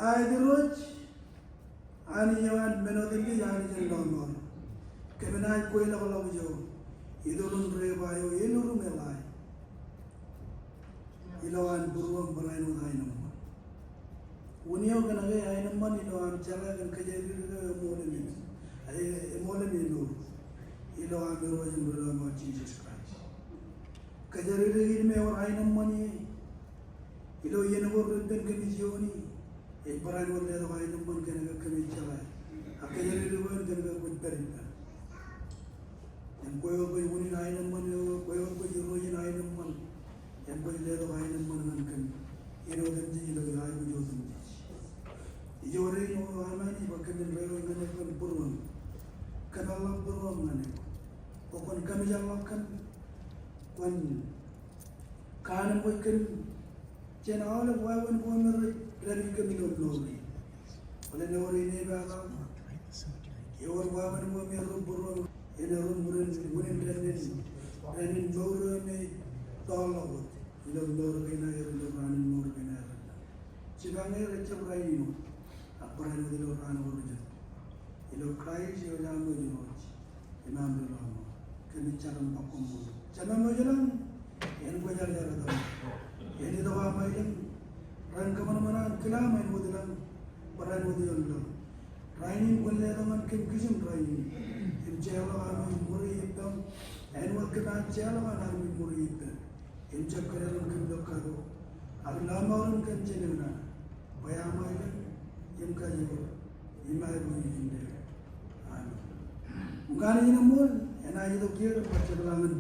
አይድሮች አንየዋን መኖትል ያንጀ ነው ከመናይ ቆይ ለወላው ጆ ይዶሩን ሬባዮ ይኑሩ መላይ ይለዋን ብሩም በላይ ነው ታይነ ወኒያው ገናገ አይነማን ይለዋን ጀላገን ከጀሪ ሞለሚን አይ ሞለሚን ነው ይለዋን በሮጅን ብሩም ጂሰስ ክራይስት ከጀሪ ይልሜ ወር አይነማን ይለው የነወር እንደን ከሚዚዮኒ የብራን ወር ለለው አይነማን ገነገ ከሚቻላ አከጀሪ ልወን ገነገ ወደርና እንቆዮ ቆይ ወኒ አይነማን ቆዮ ቆይ ሮጅን አይነማን እንቆይ ለለው አይነማን መንከን ይለው ደንጂ ይለው ያዩ ጆዝም ይወሬ ነው አማኒ በከነን ለለው ገነገ ብሩም ከናላ ብሩም ማለት ወኮን ከመጃላከን ወን ካንም ወይከን ጀናውለ ዋወን ወመር ለምን ከሚለው ነው ወለ ነው ባጋ የወር ዋወን ወመር ብሩም የነሩን ሙረን ወን ለምን ለምን ኖርሜ ታላው ይለው ኖርሜና የሩላን ኖርሜና ሲጋኔ ረጨብራይ ነው አባራይ ነው ለራን ወርጀ ይለው ክራይስ የላም ወጅኖች ኢማም ነው ከሚቻለም አቆም ጀነሞ ጀነም የንጎጃል ያረዳ የኔ ተዋማይም ራንከመን መናን ክላም አይወድላም በራን ወድላም ራይኒን ወለደማን ከግዝም ራይኒ እንጀራ አኑ ሙሪ ይደም አይወልከና ጀራ አኑ ሙሪ ይደም እንጀከረን ከንደካዶ አብላማውን ከንጀልና በያማይም የምካየው ይማይሉ ይንደ አሜን ጋር ይነሞል እና ይተውከር በተላምን